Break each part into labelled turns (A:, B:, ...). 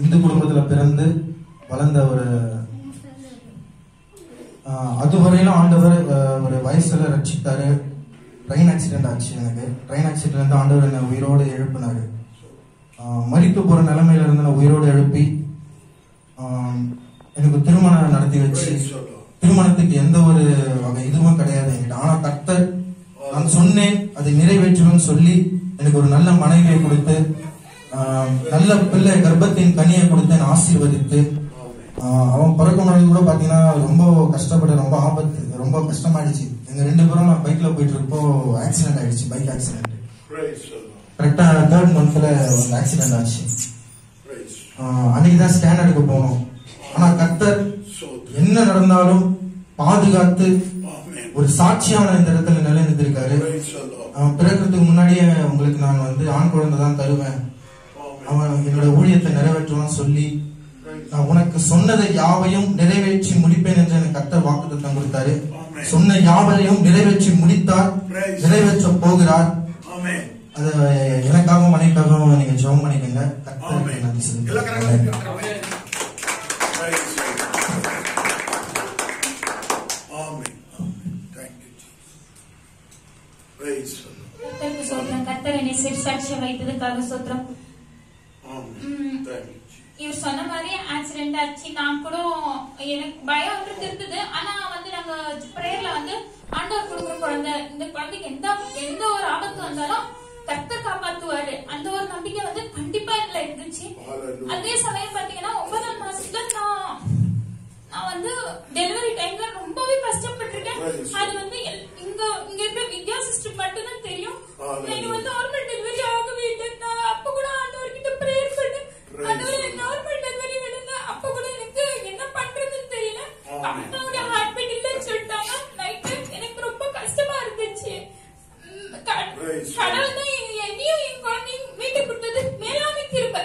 A: இந்து குடும்பத்துல பிறந்து வளர்ந்த ஒரு அதுவரையிலும் ஆண்டவர் ஒரு வயசுல ரட்சித்தாரு. ட்ரெயின் ஆக்சிடென்ட் ஆச்சு. எனக்கு ட்ரெயின் ஆக்சிடென்ட்ல இருந்து ஆண்டவர் என்ன உயிரோடு எழுப்பினாரு. மரித்து போற நிலைமையில இருந்து நான் உயிரோடு எழுப்பி எனக்கு திருமணம் நடத்தி வச்சு, திருமணத்துக்கு எந்த ஒரு வகை இதுவும் கிடையாது என்கிட்ட. ஆனா கர்த்தர் நான் சொன்னேன் அதை நிறைவேற்றுவேன்னு சொல்லி எனக்கு ஒரு நல்ல மனைவியை கொடுத்து, நல்ல பிள்ளை கர்ப்பத்தின் கனியை கொடுத்து என்னை ஆசீர்வதித்து, அவன் பிறக்கும் முன்னாடி கூட பாத்தீங்கன்னா ரொம்ப கஷ்டப்பட்டு, ரொம்ப ஆபத்து, ரொம்ப கஷ்டமாயிடுச்சு. எங்க 2 பேரும் நான் பைக்ல போயிட்டு இருப்போ ஆக்சிடென்ட் ஆயிடுச்சு. பைக் ஆக்சிடென்ட் கரெக்டா 3rd monthல ஒரு ஆக்சிடென்ட் ஆச்சு. அன்னைக்குதான் ஸ்கேன் எடுக்க போனோம். ஆனா கர்த்தர் என்ன நடந்தாலும் பாதுகாத்து ஒரு சாட்சியான இந்த இடத்துல நிலைநிறுத்திருக்காரு. பிறக்கிறதுக்கு முன்னாடியே உங்களுக்கு நான் ஆண் குழந்தை தான் தருவேன், அவன் என்னோட ஊழியத்தை நிறைவேற்றுவான்னு சொல்லி, நான் உனக்கு சொன்னதை யாவையும் நிறைவேற்றி முடிப்பேன் என்று எனக்கு கர்த்தர் வாக்குத்தத்தம் கொடுத்தாரு. சொன்ன யாவையும் நிறைவேற்றி முடித்தார், நிறைவேற்ற போகிறார். அது எனக்காகவும் மனைக்காகவும் நீங்க ஜெபம் பண்ணிக்கங்க. கர்த்தருக்கு நன்றி சொல்லுங்க.
B: கர்த்தர் என்னை சாட்சியம் வைத்ததுக்காக சோத்திரம். இவர் சொன்ன மாதிரி ஆக்சிடென்ட் ஆச்சு. நான் கூட எனக்கு பயம் இருந்தது. ஆனா நாங்க பிரேயர்ல ஆண்டவர் கொடுக்குற குழந்தை, இந்த குழந்தைக்கு எந்த ஒரு ஆபத்து வந்தாலும் கர்த்தர் காப்பாத்துவாரு, அந்த ஒரு நம்பிக்கை கண்டிப்பா இதுல இருந்துச்சு. அதே சமயம் பாத்தீங்கன்னா 9ஆம் மாசத்துல நான் டெலிவரி டைம்ல ரொம்பவே கஷ்டப்பட்டிருக்கேன். அது இங்க இருக்க வித்யா சிஸ்டர் மட்டும் தான் தெரியும். எனக்கு நார்மல் டெலிவரி ஆகவே இல்லை. நான் அப்ப கூட ஆண்டவர்கிட்ட பிரேயர் பண்ணேன், ஆண்டவர் நார்மல் டெலிவரி விடுங்க. அப்ப கூட எனக்கு என்ன பண்றதுன்னு தெரியல. அம்மாவுடைய ஹார்ட் பீட் இல்லைன்னு சொல்லிட்டாங்க. நைட்டு எனக்கு ரொம்ப கஷ்டமா இருந்துச்சு. கடவுள் தான் என்னையும் என் குழந்தையும் வீட்டுக்கு கொடுத்தது மேலான கிருபை.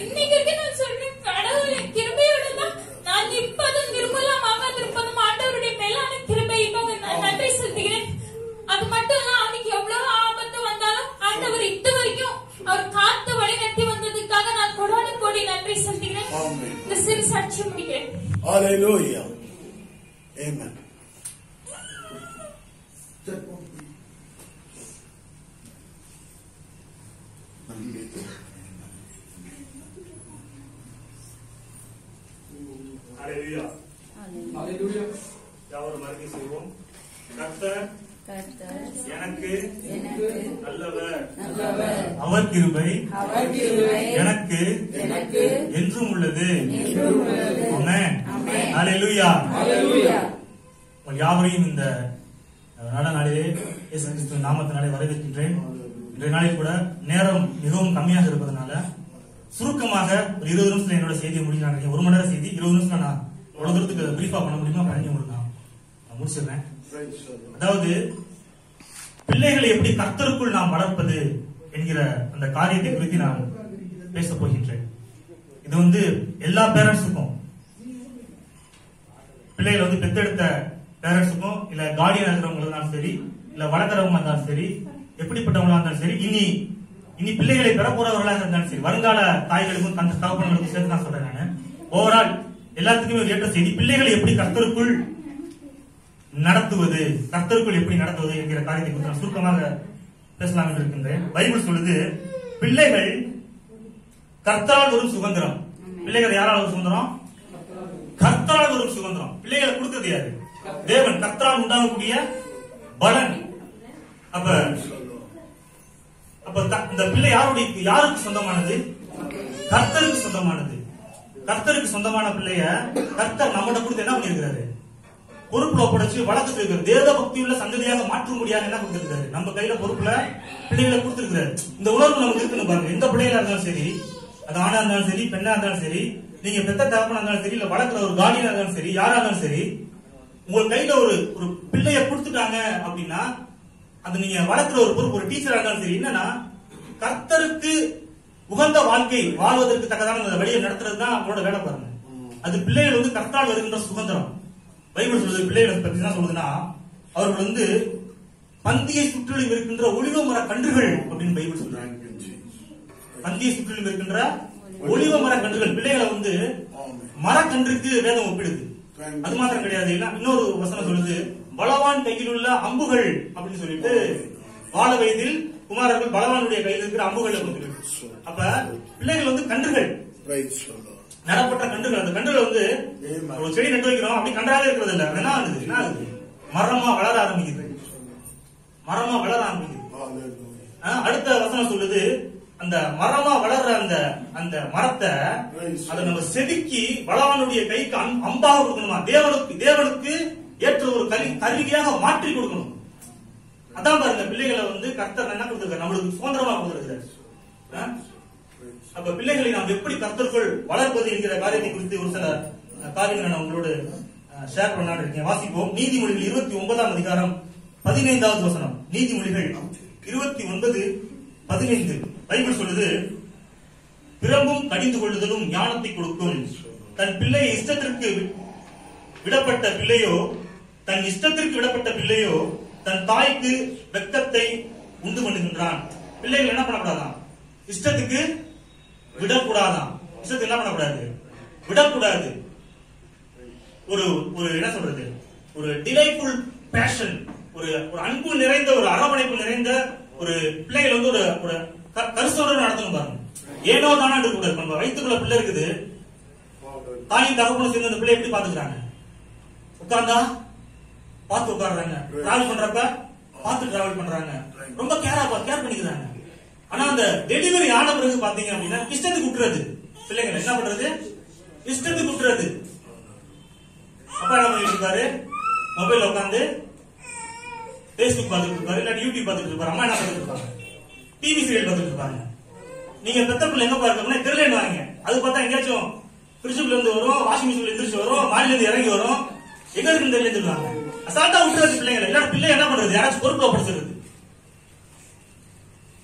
B: இன்னைக்கு இருக்கு நான் சொல்றேன், கடவுள் கிருபையோட தான் நான் இப்பதும் திரும்பலாம் ஆகாதிருப்பதும் ஆண்டவருடைய மேலான கிருபைக்காக நான் நன்றி செலுத்துகிறேன். அது மட்டும் இல்ல, அவனுக்கு எவ்வளவு ஆபத்து வந்தாலும் ஆண்டவர் இது வரைக்கும் அவர் காத்து வழி நடத்தி வந்ததுக்காக நான் கொடான கோடி நன்றி செலுத்துகிறேன். இந்த சிறு சாட்சி முடிக்கிறேன்.
C: ஹல்லேலூயா. ஆமென்.
D: ஹல்லேலூயா. ஹல்லேலூயா. யாவரும் அறிக்கை செய்வோம். கர்த்தர் எனக்கு நல்லவர், அவர் கிருபை எனக்கு என்றும் உள்ளது. ஆமென். ஹல்லேலூயா. யாவரையும் இந்த நல்ல நாளிலே இயேசு கிறிஸ்துவின் நாமத்தினாலே வரவேற்கின்றேன். இன்றைய நாளில் கூட நேரம் மிகவும் கம்மியாக இருப்பதனால சுருக்கமாக ஒரு 20 நிமிஷத்துல என்னோட செய்தியை முடிக்கிறாங்க. 1 மணி நேரம் செய்தி 20 நிமிஷத்துல நான் எவ்வளவு தூரத்துக்கு பிரீஃபா பண்ண முடியுமா பண்ணி உங்களுக்கு நான் முடிச்சிடுறேன். அதாவது பிள்ளைகளை எப்படி கர்த்தருக்குள் நாம் வளர்ப்பது என்கிற அந்த காரியத்தை குறித்து நான் பேச போகின்றேன். இது எல்லா பேரண்ட்ஸுக்கும், பிள்ளைகளை பெத்தெடுத்த பேரண்ட்ஸுக்கும், இல்ல கார்டியன் இருக்கிறவங்க இருந்தாலும் சரி, இல்ல வளர்க்கிறவங்க இருந்தாலும் சரி, எப்படிப்பட்டவங்களா இருந்தாலும் சரி, இனி பிள்ளைகளை பெற போறவர்களாக இருந்தாலும் சரி, வருங்கால தாய்களுக்கும் தந்த தகப்பன்களுக்கும் சேர்த்து நான் சொல்றேன். நான் ஓவரால் எல்லாத்துக்குமே ஒரு ஏற்ற செய்தி, பிள்ளைகளை எப்படி கர்த்தருக்குள் நடத்துவது, கர்த்தருக்குள் எப்படி நடத்துவது என்கிற காரியத்தை குறித்து நான் சுருக்கமாக பேசலாம் என்று இருக்கின்றேன். பைபிள் சொல்லுது, பிள்ளைகள் கர்த்தரால் வரும் சுதந்திரம். பிள்ளைகள் யாரால் ஒரு சுதந்திரம்? கர்த்தரால் வரும் சுதந்திரம். பிள்ளைகளை கொடுத்தது யாரு? தேவன். கர்த்தரால் உண்டாகக்கூடிய பலன். அப்ப இந்த பிள்ளை யாருக்கு சொந்தமானது? கர்த்தருக்கு சொந்தமானது. கர்த்தருக்கு சொந்தமான பிள்ளைய கர்த்தர் நம்மகிட்ட கொடுத்து என்ன பண்ணிருக்கிறாரு? பொறுப்புல ஒப்படைச்சு வளர்த்துட்டு இருக்காரு. தேவ பக்தி உள்ள சந்ததியாக மாற்ற முடியாது என்ன கொடுத்திருக்காரு? நம்ம கையில பொறுப்புல பிள்ளைகளை கொடுத்திருக்கிறாரு. இந்த உணர்வு நமக்கு இருக்குன்னு பாருங்க. எந்த பிள்ளைகளா இருந்தாலும் சரி, அது ஆணா இருந்தாலும் சரி, பெண்ணா இருந்தாலும் சரி, நீங்க பெத்த தகப்பனா இருந்தாலும் சரி, இல்ல வளர்க்குற ஒரு கார்டியனா இருந்தாலும் சரி, யாரா இருந்தாலும் சரி, உங்க கையில ஒரு பிள்ளைய கொடுத்துட்டாங்க அப்படின்னா அது நீங்க வளர்க்குற ஒரு பொறுப்பு. ஒரு டீச்சரா இருந்தாலும் சரி, என்னன்னா கர்த்தருக்கு உகந்த வாழ்க்கை வாழ்வதற்கு தக்கதான வழியை நடத்துறதுதான் அவங்களோட வேலை பாருங்க. அது பிள்ளைகள் கர்த்தரால் வருகின்ற சுதந்திரம். பைபிள் சொல்றது பிள்ளைகளை பத்தி என்ன சொல்லுதுன்னா, அவர்கள் பந்தியை சுற்றிலும் இருக்கின்ற ஒளிவ மர கன்றுகள் அப்படின்னு பைபிள் சொல்றாங்க. பந்தியை சுற்றிலும் இருக்கின்ற ஒலிவ மர கன்றுகள் பிள்ளைகளை வந்து மரக்கன்றுக்கு வேதம் ஒப்பிடுது. அது மாத்திரம் கிடையாது, இன்னொரு வசனம் சொல்லுது, பலவான் கையில் உள்ள அம்புகள் அப்படின்னு சொல்லிட்டு, வாழ வயதில் குமாரர்கள் பலவானுடைய கையில் இருக்கிற அம்புகள். அப்ப பிள்ளைகள் வந்து கன்றுகள், நடப்பட்ட கன்றுகள். அந்த கன்றுகள் வந்து ஒரு செடி நட்டு வைக்கிறோம், அப்படி கன்றாவே இருக்கிறது இல்ல, என்ன ஆகுது, மரமா வளர ஆரம்பிக்குது, மரமா வளர ஆரம்பிக்குது. அடுத்த வசனம் சொல்லுது, அந்த மரமா வளர்ற அந்த மரத்தை அதை நம்ம செதுக்கி பலவானுடைய கைக்கு அம்பாக கொடுக்கணுமா, தேவனுக்கு ஏற்ற ஒரு கருவியாக மாற்றி கொடுக்கணும். அதான் பாருங்க, பிள்ளைகளை வந்து கர்த்தர் என்ன கொடுத்திருக்காரு, நம்மளுக்கு சுதந்திரமா கொடுத்திருக்காரு. அப்ப பிள்ளைகளை நாம் எப்படி கர்த்தருக்குள் வளர்ப்பது என்கிற காரியத்தை குறித்து ஒரு சில காரியங்களை நான் உங்களோடு ஷேர் பண்ணலான்னு இருக்கேன். வாசிப்போம். நீதிமொழிகள் 29ஆம் அதிகாரம் 15வது வசனம். நீதிமொழிகள் 29:15. பைபிள் சொல்லுது, பிரம்பும் கடிந்து கொள்ளுதலும் ஞானத்தை கொடுக்கும். தன் பிள்ளையை இஷ்டத்திற்கு விடப்பட்ட பிள்ளையோ தன் தாய்க்கு வெட்கத்தை உண்டு பண்ணுகின்றான். பிள்ளைகள் என்ன பண்ணக்கூடாதான், இஷ்டத்துக்கு விடக்கூடாதான். இஷ்டத்துக்கு என்ன பண்ணக்கூடாது, விடக்கூடாது. ஒரு என்ன சொல்றது, ஒரு டிலைட்ஃபுல் பேஷன், ஒரு அன்பு நிறைந்த, ஒரு அரவணைப்பு நிறைந்த ஒரு பிள்ளைகள் வந்து ஒரு கருசோடு நடத்தணும் பாருங்க. ஏனோ தானே இருக்கக்கூடாது. நம்ம வயிற்றுக்குள்ள பிள்ளை இருக்குது, தாயும் தகப்பனும் சேர்ந்து அந்த பிள்ளை எப்படி பாத்துக்கிறாங்க, உட்கார்ந்தா பார்த்து உட்கார்றாங்க, டிராவல் பண்றப்ப பார்த்து டிராவல் பண்றாங்க, ரொம்ப கேர் பண்ணிக்கிறாங்க. ஆனா அந்த டெலிவரி ஆன பிறகு பாத்தீங்க அப்படின்னா இஷ்டத்துக்கு விட்டுறது. பிள்ளைங்க என்ன பண்றது, இஷ்டத்துக்கு விட்டுறது. அப்பா என்ன பண்ணிட்டு இருப்பாரு, மொபைல் உட்காந்து பேஸ்புக் பார்த்துட்டு இருப்பாரு, இல்ல யூடியூப் பார்த்துட்டு இருப்பாரு. அம்மா என்ன பார்த்துட்டு இருப்பாங்க, டிவி சீரியல் பார்த்துட்டு இருப்பாங்க. நீங்க பெத்த பிள்ளை எங்க பாருங்க தெரியலன்னு வாங்க, அது பார்த்தா எங்கேயாச்சும் ஃப்ரிட்ஜுக்குள்ள இருந்து வரும், வாஷிங் மிஷின்ல எந்திரிச்சு வரும், மாடியில இருந்து இறங்கி வரும், எங்க இருக்குன்னு தெரியல சொல்லுவாங்க. அசால்ட்டா விட்டுறது பிள்ளைங்களை. இல்ல பிள்ளை என்ன பண்றது, யாராச்சும் பொறுப்பை படுத்துறது,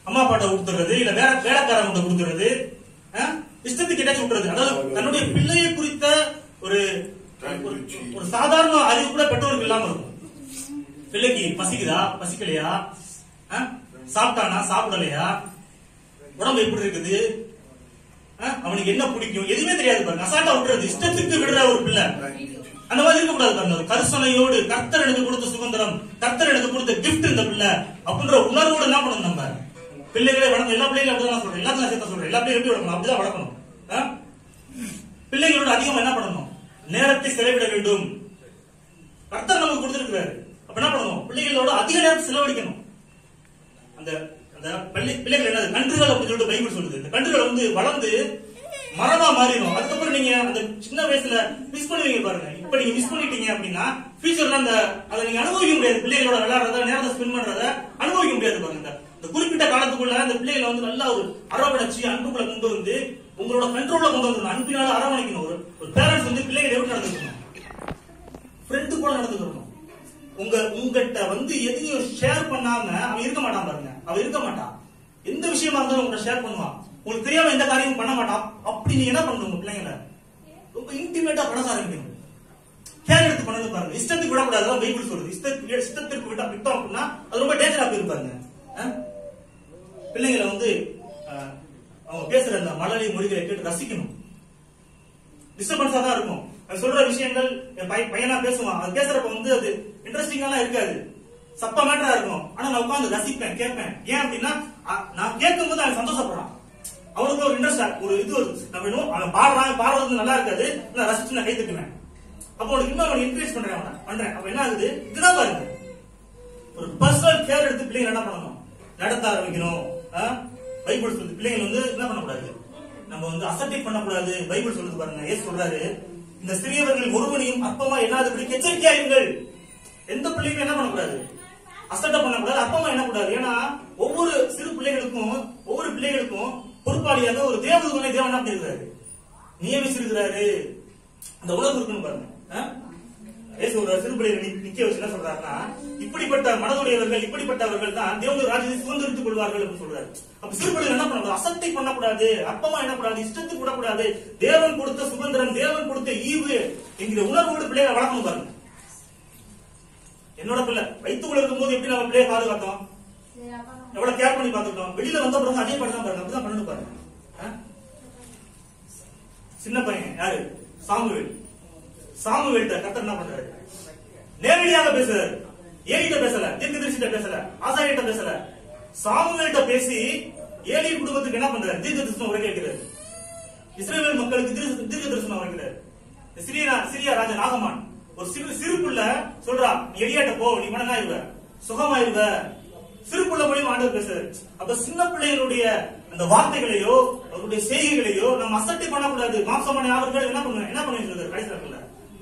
D: அம்மா அப்பாட்ட கொடுத்துறது, இல்ல வேலைக்காரங்க கொடுத்துறது, இஷ்டத்துக்கு ஏதாச்சும் விட்டுறது. அதாவது தன்னுடைய பிள்ளையை குறித்த ஒரு சாதாரண அறிவு கூட பெற்றோருக்கு இல்லாம இருக்கும். பிள்ளைக்கு பசிக்குதா, பசிக்கலையா, சாப்பிட்டானா, சாப்பிடலையா, உடம்பு எப்படி இருக்குது, அவனுக்கு என்ன பிடிக்கும், எதுவுமே தெரியாது பாருங்க. அசால்ட்டா விட்டுறது, இஷ்டத்துக்கு விடுற ஒரு பிள்ளை. அந்த மாதிரி இருக்கக்கூடாது பாருங்க. கருசனையோடு கர்த்தர் எனக்கு கொடுத்த சுதந்திரம், கர்த்தர் எனக்கு கொடுத்த கிஃப்ட் இந்த பிள்ளை அப்படின்ற உணர்வோடு என்ன பண்ணணும் நம்ம பிள்ளைகளை வளர்க்கணும். எல்லா பிள்ளைகளும் அப்படிதான் சொல்றேன், எல்லாத்தையும் சேர்த்த சொல்றேன். எல்லா பிள்ளைகளும் எப்படி வளர்க்கணும், அப்படிதான் வளர்க்கணும். பிள்ளைகளோட அதிகமா என்ன பண்ணணும், நேரத்தை செலவிட வேண்டும். கர்த்தர் நமக்கு கொடுத்திருக்கிறாரு, அப்ப என்ன பண்ணணும், பிள்ளைகளோட அதிக நேரத்தை செலவழிக்கணும். அந்த பிள்ளைகள் என்ன கன்றுகள் அப்படின்னு சொல்லிட்டு பைபிள் சொல்லுது. இந்த கன்றுகள் வந்து வளர்ந்து மரமா மாறிடும். அதுக்கப்புறம் நீங்க அந்த சின்ன வயசுல மிஸ் பண்ணுவீங்க பாருங்க. இப்ப நீங்க மிஸ் பண்ணிட்டீங்க அப்படின்னா ஃபியூச்சர்ல அதை நீங்க அனுபவிக்க முடியாது. பிள்ளைகளோட விளையாடுறத, நேரத்தை ஸ்பெண்ட் பண்றத அனுபவிக்க முடியாது பாருங்க. இந்த குறிப்பிட்ட காலத்துக்குள்ள அந்த பிள்ளைகளை வந்து நல்லா ஒரு அரவணைச்சு அன்புக்குள்ள கொண்டு வந்து உங்களோட கண்ட்ரோல்ல கொண்டு வந்துடணும். அன்பினால அரவணைக்கணும். ஒரு பேரண்ட்ஸ் வந்து பிள்ளைகளை எப்படி நடந்துக்கணும், ஃப்ரெண்டு போல நடந்துக்கணும். உங்ககிட்ட வந்து எதையும் ஷேர் பண்ணாம அவன் இருக்க மாட்டான் பாருங்க. அவன் இருக்க மாட்டான். எந்த விஷயமா இருந்தாலும் உங்கள்கிட்ட ஷேர் பண்ணுவான். உங்களுக்கு தெரியாம எந்த காரியமும் பண்ண மாட்டான். அப்படி நீங்க என்ன பண்ணணும், உங்க பிள்ளைங்களை ரொம்ப இன்டிமேட்டா பழக ஆரம்பிக்கணும். கேர் எடுத்து பண்ணணும் பாருங்க. இஷ்டத்துக்கு விடக்கூடாது, பைபிள் சொல்லுது. இஷ்டத்திற்கு விட்டோம் அப்படின்னா அது ரொம்ப டேஞ்சரா போயிருப்பாருங்க. பிள்ளைங்களை வந்து அவங்க பேசுற அந்த மழலை மொழிகளை கேட்டு ரசிக்கணும். டிஸ்டர்பன்ஸா தான் இருக்கும். அது சொல்ற விஷயங்கள் பையனா பேசுவான். அது பேசுறப்ப வந்து அது இன்ட்ரெஸ்டிங்கா இருக்காது, சப்ப மேட்டரா இருக்கும். ஆனா நான் உட்காந்து ரசிப்பேன், கேட்பேன். ஏன் அப்படின்னா நான் கேட்கும் போது அவன் சந்தோஷப்படுறான். அவனுக்கு ஒரு இன்ட்ரெஸ்ட், ஒரு இது அவன் பாடுறது நல்லா இருக்காது, நான் ரசிச்சு நான் கை தட்டுவேன். அப்போ அவனுக்கு இன்னும் அவனை என்கரேஜ் பண்றேன். அப்ப என்ன ஆகுது, இதுதான் பாருங்க, ஒரு பர்சனல் கேர் எடுத்து பிள்ளைங்க என்ன பண்ணணும், நடத்த ஆரம்பிக்கணும். பைபிள் சொல்லுது பிள்ளைங்க வந்து என்ன பண்ணக்கூடாது, நம்ம வந்து அசட்டை பண்ணக்கூடாது. பைபிள் சொல்லுது பாருங்க. ஏசு சொல்றாரு, இந்த சிறியவர்கள் ஒருவனையும் அற்பமா என்னாதபடி எச்சரிக்கையாயிருங்கள். எந்த பிள்ளைகளும் என்ன பண்ணக்கூடாது, அசட்டை பண்ணக்கூடாது, அற்பமா எண்ணக்கூடாது. ஏன்னா ஒவ்வொரு சிறு பிள்ளைகளுக்கும் ஒவ்வொரு பிள்ளைகளுக்கும் பொறுப்பாளியாக ஒரு தேவதூதனை தேவன் என்ன பண்ணிருக்காரு, நியமிச்சிருக்கிறாரு. அந்த உணர்வு இருக்குன்னு பாருங்க. ஒரு சிறு பிள்ளைகளை நிக்க வச்சு என்ன சொல்றாருன்னா, இப்படிப்பட்ட மனதுடையவர்கள், இப்படிப்பட்டவர்கள் தான் தேவனுடைய ராஜ்யத்தை சுதந்திரித்துக் கொள்வார்கள் அப்படின்னு சொல்றாரு. அப்ப சிறு பிள்ளைகள் என்ன பண்ணக்கூடாது, அசட்டை பண்ணக்கூடாது, அற்பமா எண்ணக்கூடாது, இஷ்டத்துக்கு விடக்கூடாது. தேவன் கொடுத்த சுதந்திரம், தேவன் கொடுத்த ஈவு என்கிற உணர்வோடு பிள்ளைகளை வளர்க்கணும் பாருங்க. என்னோட பிள்ளை வயிற்றுக்குள்ள இருக்கும் போது எப்படி நம்ம பிள்ளையை பாதுகாத்தோம், எவ்வளவு கேர் பண்ணி பாத்துக்கிட்டோம், வெளியில வந்த பிறகு அதே மாதிரி தான் பாருங்க. அப்படிதான் பண்ணணும் பாருங்க. சின்ன பையன் யாரு? சாமுவேல். சாமுவேல்ட்ட கர்த்தர் என்ன பண்றாரு? நேரடியாக பேசுறாரு. ஏலிட்ட பேசல, தீர்க்கதரிசிட்ட பேசல, ஆசாரியட்ட பேசல, சாமுவேல்ட்ட பேசி ஏலி குடும்பத்துக்கு என்ன பண்றாரு? தீர்க்க தரிசனம் உரைக்க வைக்கிறாரு. இஸ்ரவேல் மக்களுக்கு தீர்க்க தரிசனம் உரைக்கிறாரு. சிரியா ராஜா நாகமான் ஒரு சிறு புள்ள சொல்றா, நீ எலியாட்ட போ, நீ மனநாயிருவ, சுகமாயிருவ. சிறு புள்ள மூலியமா ஆண்டவர் பேசுறாரு. அப்ப சின்ன பிள்ளைகளுடைய அந்த வார்த்தைகளையோ அவருடைய செய்கைகளையோ நம்ம அசட்டை பண்ணக்கூடாது. மாம்சமான அவர்கள் என்ன பண்ணுவாங்க? கடைசியில்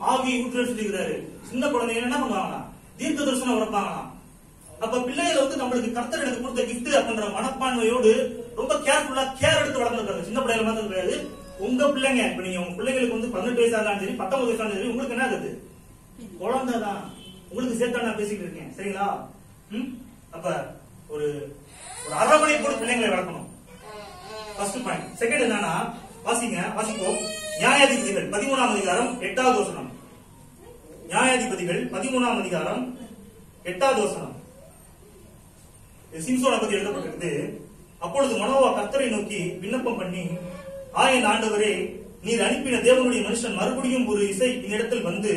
D: ஆவியை ஊற்று சொல்லிக்கிறாரு. சின்ன குழந்தைங்க என்ன பண்ணுவாங்கன்னா தீர்க்க தரிசனம் உரைப்பாங்களாம். அப்ப பிள்ளைகளை வந்து நம்மளுக்கு கர்த்தர் எனக்கு கொடுத்த கிஃப்ட் அப்படின்ற மனப்பான்மையோடு ரொம்ப கேர்ஃபுல்லா கேர் எடுத்து வளர்ந்துருக்காங்க. சின்ன பிள்ளைகள் மாதிரி கிடையாது. உங்க பிள்ளைங்க இப்ப நீங்க உங்க பிள்ளைங்களுக்கு வந்து 18 வயசா இருந்தாலும் சரி, 19 வயசா இருந்தாலும் சரி, உங்களுக்கு என்ன ஆகுது? குழந்தைதான். உங்களுக்கு சேர்த்தா நான் பேசிக்கிட்டு இருக்கேன். சரிங்களா? அப்ப ஒரு அரவணைப்போடு பிள்ளைங்களை வளர்க்கணும். First point. செகண்ட் என்னன்னா, வாசிப்போம். நியாயாதிபதிகள் 13ஆம் அதிகாரம் 8வது வசனம். நியாயாதிபதிகள் 13ஆம் அதிகாரம் 8வது வசனம். சிம்சோனை பத்தி எழுதப்பட்டிருக்கு. அப்பொழுது மனோவா கர்த்தரை நோக்கி விண்ணப்பம் பண்ணி, என் ஆண்டவரே, நீர் அனுப்பின தேவனுடைய மனுஷன் மறுபடியும் ஒரு இசை என்னிடத்தில் வந்து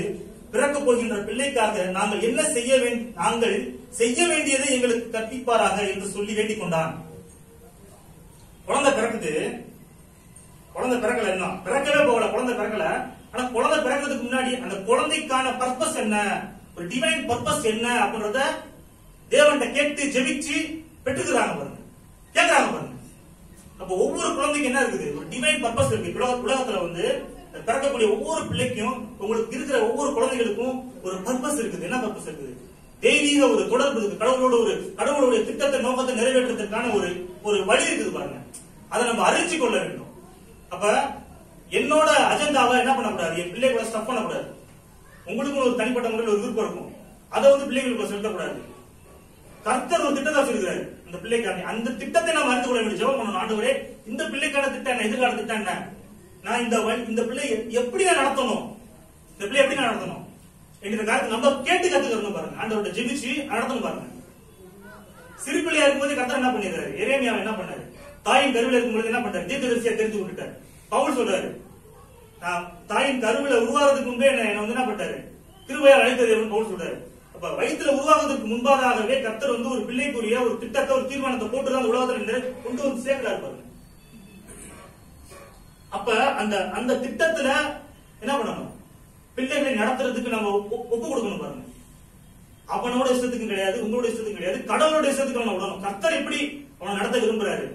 D: பிறக்கப் போகின்ற பிள்ளைக்காக நாங்கள் என்ன செய்ய வேண்டியதை எங்களுக்கு கற்பிப்பாராக என்று சொல்லி வேண்டிக் கொண்டான். குழந்தை பிறக்குது. குழந்தை பிறக்கல, என்ன பிறக்கவே போகல, குழந்தை பிறக்கல. ஆனா குழந்தை பிறக்கிறதுக்கு முன்னாடி அந்த குழந்தைக்கான பர்பஸ் என்ன, ஒரு டிவைன் பர்பஸ் என்ன அப்படின்றத தேவன்கிட்ட கேட்டு ஜெபிச்சு பெற்றுக்கிறாங்க பாருங்க, கேட்கறாங்க பாருங்க. அப்ப ஒவ்வொரு குழந்தைக்கு என்ன இருக்குது? ஒரு டிவைன் பர்பஸ் இருக்கு. உலகத்துல வந்து பிறக்கக்கூடிய ஒவ்வொரு பிள்ளைக்கும், உங்களுக்கு இருக்கிற ஒவ்வொரு குழந்தைகளுக்கும் ஒரு பர்பஸ் இருக்குது. என்ன பர்பஸ் இருக்குது? தெய்வீக ஒரு தொடர்பு இருக்கு. கடவுளுடைய திட்டத்தை நோக்கத்தை நிறைவேற்றுறதுக்கான ஒரு வழி இருக்குது பாருங்க. அதை நம்ம அறிஞ்சு கொள்ள வேண்டும். அப்ப என்னோட அஜெண்டாவை என்ன பண்ணக்கூடாது? என் பிள்ளைகளை ஸ்டப் பண்ணக்கூடாது. உங்களுக்கும் ஒரு தனிப்பட்ட முறையில் ஒரு விருப்பம் இருக்கும். அதை வந்து பிள்ளைகளுக்கு செலுத்தக்கூடாது. கர்த்தர் ஒரு திட்டத்தை வச்சிருக்கிறாரு இந்த பிள்ளைக்கான. அந்த திட்டத்தை நாம் அறிந்து கொள்ள வேண்டிய ஜெபம் பண்ணணும். ஆண்டவரே, இந்த பிள்ளைக்கான திட்டம் என்ன, எதிர்கால திட்டம் என்ன, நான் இந்த பிள்ளை எப்படி நடத்தணும், இந்த பிள்ளை எப்படி நடத்தணும் என்கிற காரியத்தை நம்ம கேட்டு கத்துக்கணும் பாருங்க. ஆண்டவர்கிட்ட ஜெபிச்சு நடத்தணும் பாருங்க. சிறு பிள்ளையா இருக்கும்போது கர்த்தர் என்ன பண்ணிருக்காரு? எரேமியாவை என்ன பண்ணாரு? தாயின் கருவில இருக்கும்போது என்ன பண்றாரு? தீர்க்கதரிசியா தெரிஞ்சு கொண்டுட்டாரு. பவுல் சொல்றாரு, தாயின் கருவில உருவாகிறதுக்கு முன்பே என்ன வந்து என்ன பண்ணாரு? கிருபையால் அழைத்தது பவுல் சொல்றாரு. அப்ப வயிற்றுல உருவாகிறதுக்கு முன்பாகவே கர்த்தர் வந்து ஒரு பிள்ளைக்குரிய ஒரு திட்டத்தை, ஒரு தீர்மானத்தை போட்டுதான் உலகத்துல கொண்டு வந்து சேர்க்கிறாரு பாருங்க. அப்ப அந்த திட்டத்துல என்ன பண்ணணும்? பிள்ளைகளை நடத்துறதுக்கு நம்ம ஒப்பு கொடுக்கணும் பாருங்க. அவனோட இஷ்டத்துக்கும் கிடையாது, உங்களோட இஷ்டத்துக்கும் கிடையாது, கடவுளோட இஷ்டத்துக்கு அவனை விடணும். கர்த்தர் எப்படி அவனை நடத்த விரும்புறாரு?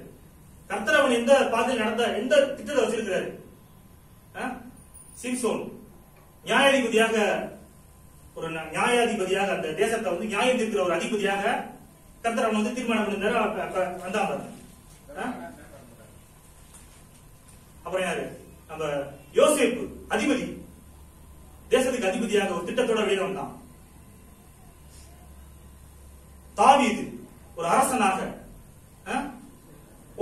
D: கர்த்தர் அவன் எந்த பாதையில் நடத்த, எந்த திட்டத்தை வச்சிருக்கிறாரு? சிம்சோன் நியாயாதிபதியாக அந்த தேசத்தை வந்து நியாயம் தீர்க்கிற ஒரு அதிபதியாக கர்த்தர் அவன் வந்து தீர்மானம் பண்ணிருந்தாரு. வந்தான் பாருங்க. அப்புறம் யாரு? நம்ம யோசேப்பு அதிபதி, தேசத்துக்கு அதிபதியாக ஒரு திட்டத்தோட வெளியே வந்தான். தாவீது ஒரு அரசனாக,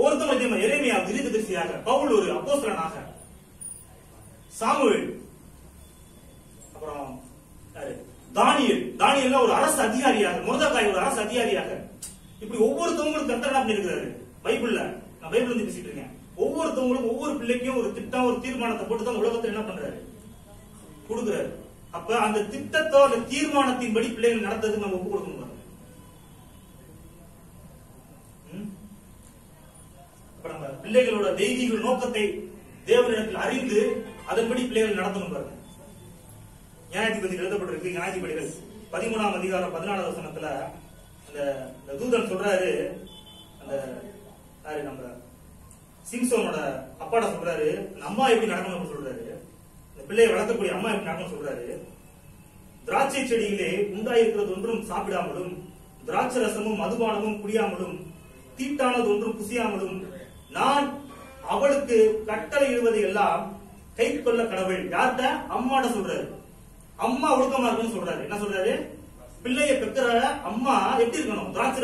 D: ஒருத்தவங்க எரேமியா தீர்க்கதரிசியாக, பவுல் ஒரு அப்போஸ்தலனாக, சாமுவேல், அப்புறம் தானியேல் ஒரு அரசு அதிகாரியாக, மொர்தெகாய் ஒரு அரசு அதிகாரியாக, இப்படி ஒவ்வொருத்தவங்களும் கர்த்தர் என்ன பண்ணிருக்காரு? நான் பைபிள் வந்து பேசிட்டு இருக்கேன். ஒவ்வொருத்தவங்களும் ஒவ்வொரு பிள்ளைக்கும் ஒரு திட்டம், ஒரு தீர்மானத்தை போட்டு தான் உலகத்தில் என்ன பண்றாரு? கொடுக்கிறாரு. அப்ப அந்த திட்டத்தோ அந்த தீர்மானத்தின்படி பிள்ளைகள் நடத்துறதுக்கு நம்ம ஒப்பு கொடுக்கணும். அப்ப நம்ம பிள்ளைகளோட தெய்வீக நோக்கத்தை தேவனிடத்தில் அறிந்து அதன்படி பிள்ளைகள் நடத்தணும் பாருங்க. நியாயாதிபதிகள் எழுதப்பட்டிருக்கு. நியாயாதிபதிகள் 13ஆம் அதிகாரம் 14வது வசனத்துல அந்த தூதன் சொல்றாரு, நம்ம சிம்சோனோட அப்பாட சொல்றாரு, அம்மா எப்படி நடக்கணும்னு சொல்றாரு, இந்த பிள்ளையை வளர்க்கக்கூடிய அம்மா எப்படி நடக்கணும்னு சொல்றாரு. திராட்சை செடியிலே உண்டாயிருக்கிறது ஒன்றும் சாப்பிடாமலும், திராட்சை ரசமும் மதுபானமும் குடியாமலும், தீட்டானது ஒன்றும் புசியாமலும், நான் அவளுக்கு கட்டளை இடுவதை எல்லாம் கை கொள்ள கடவுள். யார்கிட்ட? அம்மாட்ட சொல்றாரு. அம்மா ஒழுக்கமா இருக்குன்னு சொல்றாரு. என்ன சொல்றாரு? பிள்ளைய பெற்ற அம்மா எப்படி இருக்கணும்? திராட்சை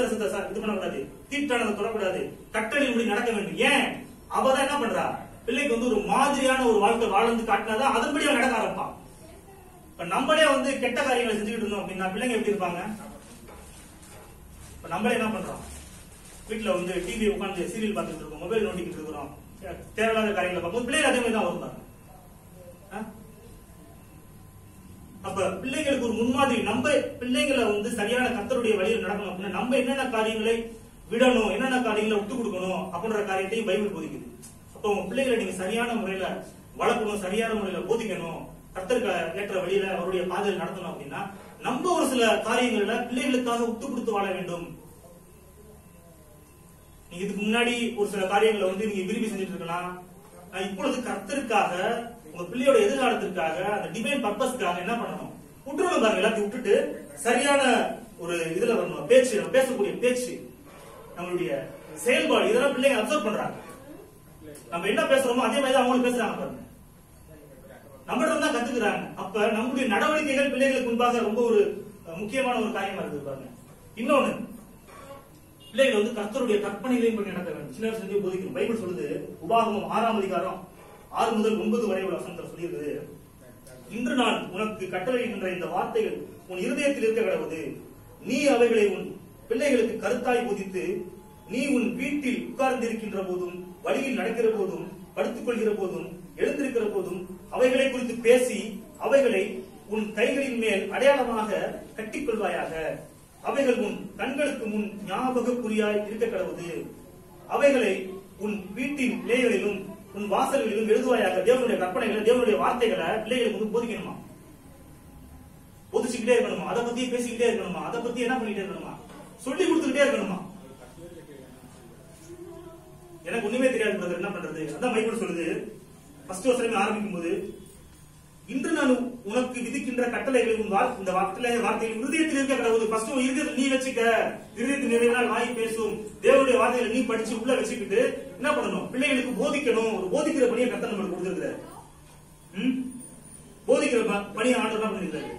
D: ரசத்தை இது பண்ணக்கூடாது, தீட்டானதை தொடக்கூடாது, கட்டளை இப்படி நடக்க வேண்டும். ஏன்? அவதான் என்ன பண்றா? பிள்ளைக்கு வந்து ஒரு மாதிரியான ஒரு வாழ்க்கை வாழ்ந்து காட்டினாதான் அதன்படி அவன் நடக்க ஆரம்பிப்பான். இப்ப நம்மளே வந்து கெட்ட காரியங்களை செஞ்சுக்கிட்டு இருந்தோம் அப்படின்னா பிள்ளைங்க எப்படி இருப்பாங்க? இப்ப நம்மளே என்ன பண்றோம்? வீட்டுல வந்து டிவி உட்காந்து சீரியல் பார்த்துட்டு இருக்கோம், மொபைல் நோண்டிக்கிட்டு இருக்கிறோம், தேவையில்லாத காரியங்களை பார்க்கும்போது பிள்ளைகள் அதே மாதிரி தான் வருவாங்க. அப்ப பிள்ளைங்களுக்கு ஒரு முன்மாதிரி, நம்ம பிள்ளைங்களை வந்து சரியான கர்த்தருடைய வழியில் நடக்கணும் அப்படின்னா நம்ம என்னென்ன காரியங்களை விடணும், என்னென்ன காரியங்களை விட்டு கொடுக்கணும் அப்படின்ற காரியத்தையும் பைபிள் போதிக்குது. அப்ப உங்க பிள்ளைகளை நீங்க சரியான முறையில வளர்க்கணும், சரியான முறையில போதிக்கணும், கர்த்தருக்கு ஏற்ற வழியில அவருடைய பாதையில் நடத்தணும் அப்படின்னா நம்ம ஒரு சில காரியங்கள்ல பிள்ளைகளுக்காக விட்டு கொடுத்து வாழ வேண்டும். நீங்க இதுக்கு முன்னாடி ஒரு சில காரியங்களை வந்து நீங்க விரும்பி செஞ்சுட்டு இருக்கலாம். இப்பொழுது கர்த்தருக்காக, உங்க பிள்ளையோட எதிர்காலத்திற்காக, அந்த டிவைன் பர்பஸ்க்காக என்ன பண்ணணும், விட்டுறணும் பாருங்க. எல்லாத்தையும் விட்டுட்டு சரியான ஒரு இதுல வரணும். பேச்சு, நம்ம பேசக்கூடிய பேச்சு, நம்மளுடைய செயல்பாடு, இதெல்லாம் பிள்ளைங்க அப்சர்வ் பண்றாங்க. நம்ம என்ன பேசுறோமோ அதே மாதிரி அவங்களும் பேசுறாங்க பாருங்க. நம்மகிட்ட தான் கத்துக்கிறாங்க. அப்ப நம்முடைய நடவடிக்கைகள் பிள்ளைகளுக்கு முன்பாக ரொம்ப ஒரு முக்கியமான ஒரு காரியமா இருக்குது பாருங்க. இன்னொன்னு, பிள்ளைகள் வந்து கர்த்தருடைய கற்பனைகளையும் பண்ணி நடக்க வேண்டும். சின்ன செஞ்சு போதிக்கணும். பைபிள் சொல்லுது, உபாகமம் 6ஆம் அதிகாரம் 6 முதல் 9 வரை உள்ள வசனத்தில் சொல்லியிருக்குது, இன்று நான் உனக்கு கட்டளையிடுகின்ற இந்த வார்த்தைகள் உன் இருதயத்தில் இருக்க கிடவது, நீ அவைகளை உன் பிள்ளைகளுக்கு கருத்தாய் போதித்து, நீ உன் வீட்டில் உட்கார்ந்திருக்கின்ற போதும், வழியில் நடக்கிற போதும், படுத்துக் கொள்கிற போதும், எழுந்திருக்கிற போதும் அவைகளை குறித்து பேசி அவைகளை உன் கைகளின் மேல் அடையாளமாக கட்டிக்கொள்வாயாக. அவைகள் உன் கண்களுக்கு முன் ஞாபக குறியாய் இருக்க கிடவது, அவைகளை உன் வீட்டின் நிலைகளிலும் உன் வாசல்களிலும் எழுதுவாயாக. தேவனுடைய கற்பனைகளை, தேவனுடைய வார்த்தைகளை பிள்ளைகளுக்கு வந்து போதிக்கணுமா, போதிச்சுக்கிட்டே இருக்கணுமா, அதை பத்தி பேசிக்கிட்டே இருக்கணுமா, அதை பத்தி என்ன பண்ணிட்டே இருக்கணுமா, சொல்லி கொடுத்துக்கிட்டே இருக்கணுமா. எனக்கு ஒண்ணுமே தெரியாது பிரதர், என்ன பண்றது? அதான் பைபிள் சொல்லுது, ஃபர்ஸ்ட் வசனமே ஆரம்பிக்கும் போது, இன்று நான் உனக்கு விதிக்கின்ற கட்டளைகளை இந்த வார்த்தைகள் இருதயத்தில் இருக்க கிடவது. ஃபர்ஸ்ட் இருதயத்தில் நீ வச்சுக்க, இருதயத்தில் நிறைய வாய் பேசும் தேவனுடைய வார்த்தைகளை நீ படிச்சு உள்ள வச்சுக்கிட்டு என்ன பண்ணணும், பிள்ளைகளுக்கு போதிக்கணும். ஒரு போதிக்கிற பணியை கர்த்தர் நம்மளுக்கு கொடுத்திருக்கிறார். போதிக்கிற பணியை ஆண்டவர் என்ன பண்ணிருக்காரு,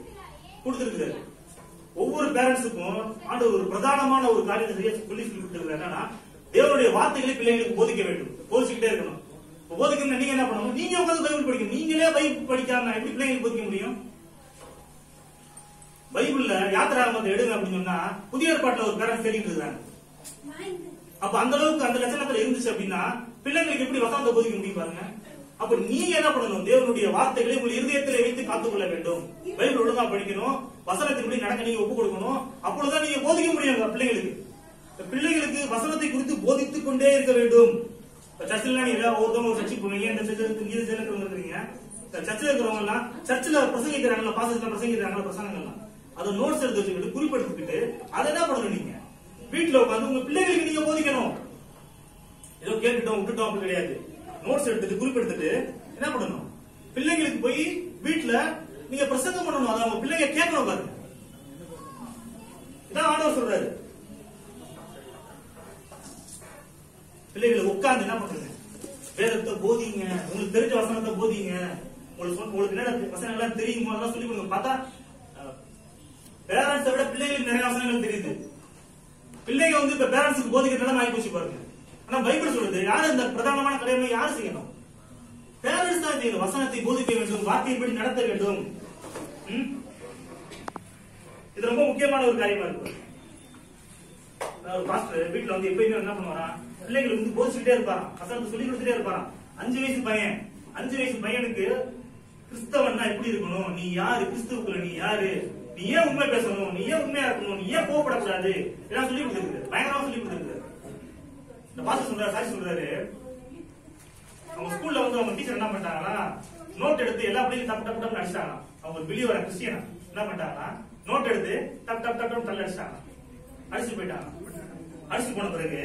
D: கொடுத்திருக்கிறார். ஒவ்வொரு பேரண்ட்ஸுக்கும் ஆண்டவர் ஒரு பிரதானமான ஒரு காரியத்தை செய்ய சொல்லி கொடுத்திருக்கிறார். என்னன்னா, தேவனுடைய வார்த்தைகளை பிள்ளைகளுக்கு போதிக்க வேண்டும், போதிச்சுக்கிட்டே இருக்கணும். போதிக்கணும், நீங்க என்ன பண்ணணும், நீங்க உட்காந்து பைபிள் படிக்கணும். நீங்களே பைபிள் படிக்காம எப்படி பிள்ளைங்களுக்கு போதிக்க முடியும்? பைபிள்ல யாத்திராகமத்தை எடுங்க அப்படின்னு சொன்னா புதிய ஏற்பாட்டுல ஒரு பேரண்ட்ஸ் தேடிட்டு இருக்காங்க. அப்ப அந்த அளவுக்கு அந்த லட்சணத்துல இருந்துச்சு அப்படின்னா பிள்ளைங்களுக்கு எப்படி வசனத்தை போதிக்க முடியும் பாருங்க. அப்ப நீங்க என்ன பண்ணணும், தேவனுடைய வார்த்தைகளை உங்கள் இருதயத்தில் வைத்து காத்துக்கொள்ள வேண்டும். பைபிள் ஒழுங்கா படிக்கணும், வசனத்தின்படி நடக்க நீங்க ஒப்பு கொடுக்கணும். அப்பொழுதுதான் நீங்க போதிக்க முடியும் பிள்ளைங்களுக்கு. பிள்ளைகளுக்கு வசனத்தை குறித்து போதித்துக் கொண்டே இருக்க வேண்டும். சர்ச்சில் நீங்க ஒருத்தவங்க ஒரு சர்ச்சுக்கு போவீங்க, இந்த சர்ச்சில் இருக்கிறவங்க, சர்ச்சில் இருக்கிறவங்க எல்லாம் சர்ச்சில் பிரசங்கிக்கிறாங்களா, பாசத்துல பிரசங்கிக்கிறாங்களா பிரசங்கங்கள்லாம், அதை நோட்ஸ் எடுத்து வச்சுக்கிட்டு குறிப்பெடுத்துக்கிட்டு அதை என்ன பண்ணணும், நீங்க வீட்டுல உட்காந்து உங்க பிள்ளைகளுக்கு நீங்க போதிக்கணும். ஏதோ கேட்டுட்டோம் விட்டுட்டோம் அப்படி கிடையாது. நோட்ஸ் எடுத்துட்டு குறிப்பெடுத்துட்டு என்ன பண்ணணும், பிள்ளைங்களுக்கு போய் வீட்டுல நீங்க பிரசங்கம் பண்ணணும். அதை அவங்க பிள்ளைங்க கேட்கணும் பாருங்க. இதான் ஆண்டவர் சொல்றாரு. பிள்ளைகளை உட்கார்ந்து என்ன பண்றது, வேதத்தை போதிங்க, உங்களுக்கு தெரிஞ்ச வசனத்தை போதிங்க, உங்களுக்கு என்ன வசனம் எல்லாம் தெரியுமோ அதெல்லாம் சொல்லி கொடுங்க. பார்த்தா பேரண்ட்ஸை விட பிள்ளைகளுக்கு நிறைய வசனங்கள் தெரியுது. பிள்ளைங்க வந்து இப்ப பேரண்ட்ஸுக்கு போதிக்கிறதெல்லாம் ஆகி போச்சு பாருங்க. ஆனா பைபிள் சொல்லுது, யாரு இந்த பிரதானமான கடமை யாரு செய்யணும், பேரண்ட்ஸ் தான் செய்யணும். வசனத்தை போதிக்க வேண்டும், வார்த்தையின்படி நடத்த வேண்டும். இது ரொம்ப முக்கியமான ஒரு காரியமா இருக்கு. ஒரு பாஸ்டர் வீட்டுல வந்து எப்பயுமே என்ன பண்ணுவாரா, பிள்ளைங்களுக்கு வந்து போதிச்சுட்டே இருப்பாராம், வசனத்தை சொல்லி கொடுத்துட்டே இருப்பாராம். 5 வயசு பையன், 5 வயசு பையனுக்கு கிறிஸ்தவன்னா எப்படி இருக்கணும், நீ யாரு, கிறிஸ்துவுக்குள்ள நீ யாரு, நீ ஏன் உண்மை பேசணும், நீ ஏன் உண்மையா இருக்கணும், நீ ஏன் கோவப்படக்கூடாது, இதெல்லாம் சொல்லி கொடுத்துருக்காரு. பயங்கரமா சொல்லி கொடுத்துருக்காரு. இந்த பாஸ்டர் சொல்றாரு, சாட்சி சொல்றாரு, அவங்க ஸ்கூல்ல வந்து அவங்க டீச்சர் என்ன பண்ணிட்டாங்கன்னா நோட் எடுத்து எல்லா பிள்ளைங்க டப் டப் டப் அடிச்சாங்க. அவங்க பிலிவர கிறிஸ்டியனா என்ன பண்ணிட்டாங்கன்னா நோட் எடுத்து டப் டப் டப் தள்ள அடிச்சாங்க, அடிச்சு போயிட்டாங்க. அடிச்சு போன பிறகு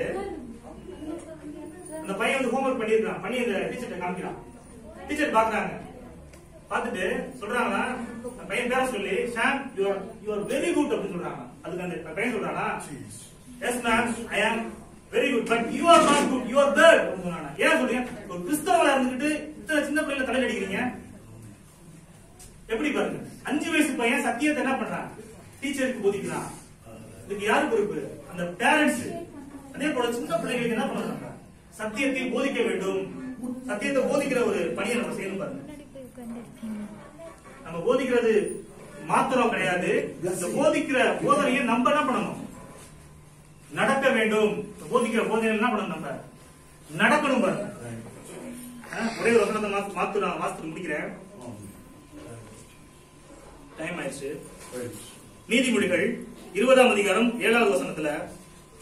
D: அந்த பையன் வந்து ஹோம்ஒர்க் பண்ணிருக்கான், பண்ணி அந்த டீச்சர்ட்ட காமிக்கிறான். டீச்சர் பாக்குறாங்க, பாத்துட்டு சொல்றாங்களா, பையன் பேர சொல்லி சாம் யூ ஆர் வெரி குட் அப்படின்னு சொல்றாங்க. அதுக்கு அந்த பையன் சொல்றானா, S ma'am I am very good but you are not good, you are bad அப்படின்னு சொன்னாங்க. ஏன் சொல்றீங்க, ஒரு கிறிஸ்தவளா இருந்துட்டு இத்தனை சின்ன பிள்ளைல தலையில அடிக்கிறீங்க எப்படி பாருங்க. 5 வயசு பையன் சத்தியத்தை என்ன பண்றான், டீச்சருக்கு போதிக்கிறான். இதுக்கு யாரு பொறுப்பு, அந்த பேரண்ட்ஸ். அதே போல சின்ன பிள்ளைகளுக்கு என்ன பண்றாங்க, சத்தியத்தை போதிக்க வேண்டும். சத்தியத்தை போதிக்கிற ஒரு பணியை நம்ம செய்யணும் பாருங்க. நம்ம போதிக்கிறது மாத்திரம் கிடையாது, இந்த போதிக்கிற போதனையை நம்ம என்ன பண்ணணும், நடக்க வேண்டும். போதிக்கிற போதனை என்ன பண்ணணும், நம்ம நடக்கணும் பாருங்க. ஒரே ஒரு வசனத்தை நான் வாசித்து முடிக்கிறேன். டைம் ஆயிடுச்சு. நீதிமொழிகள் 20ஆம் அதிகாரம் 7வது வசனத்துல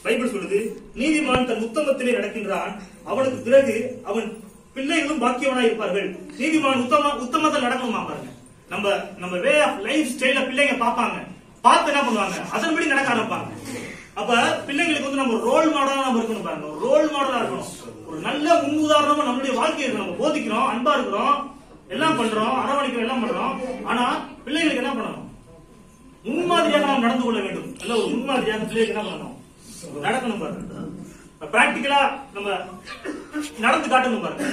D: பைபிள் சொல்லுது, நீதிமான் தன் உத்தமத்திலே நடக்கின்றான், அவனுக்கு பிறகு அவன் பிள்ளைகளும் பாக்கியவனாய் இருப்பார்கள். நீதிமான் உத்தமத்தில் நடக்கணுமா பாருங்க. நம்ம வே ஆஃப் லைஃப் ஸ்டைல பிள்ளைங்க பாப்பாங்க, பார்த்து என்ன பண்ணுவாங்க, அதன்படி நடக்க ஆரம்பிப்பாங்க. அப்ப பிள்ளைங்களுக்கு வந்து நம்ம ரோல் மாடலா நம்ம இருக்கணும் பாருங்க. ரோல் மாடலா இருக்கணும், ஒரு நல்ல முன்னுதாரணமா நம்மளுடைய வாழ்க்கை இருக்கு. நம்ம போதிக்கிறோம், அன்பா இருக்கிறோம், எல்லாம் பண்றோம், அரவணைக்கிறோம், எல்லாம் பண்றோம். ஆனா பிள்ளைங்களுக்கு என்ன பண்ணணும், முன்மாதிரியாக நாம் நடந்து கொள்ள வேண்டும். நல்ல ஒரு முன்மாதிரியாக பிள்ளைகளுக்கு என்ன பண்ணணும், நடக்கணும் பாருங்க. பிராக்டிகலா நம்ம நடந்து காட்டணும் பாருங்க.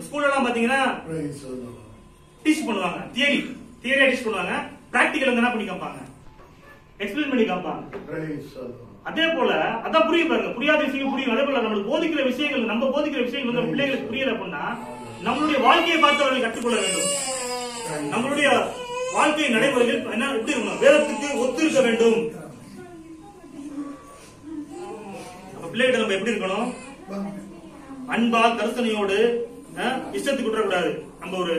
D: ஸ்கூல்ல எல்லாம் பாத்தீங்கன்னா டீச் பண்ணுவாங்க, தியரியா டீச் பண்ணுவாங்க, பிராக்டிகல் என்ன பண்ணி காப்பாங்க, எக்ஸ்பிளைன் பண்ணி காப்பாங்க. அதே போல அதான் புரியும் பாருங்க, புரியாத விஷயம் புரியும். அதே போல நம்மளுக்கு போதிக்கிற விஷயங்கள், நம்ம போதிக்கிற விஷயங்கள் வந்து பிள்ளைகளுக்கு புரியல அப்படின்னா நம்மளுடைய வாழ்க்கையை பார்த்து அவர்கள் கற்றுக்கொள்ள வேண்டும். நம்மளுடைய வாழ்க்கை நடைமுறைகள் என்ன எப்படி இருக்கணும், வேதத்துக்கு ஒத்து இருக்க வேண்டும். பிள்ளைகிட்ட நம்ம எப்படி இருக்கணும், அன்பா கருத்தனையோடு இஷ்டத்துக்கு விட்டுறக்கூடாது. நம்ம ஒரு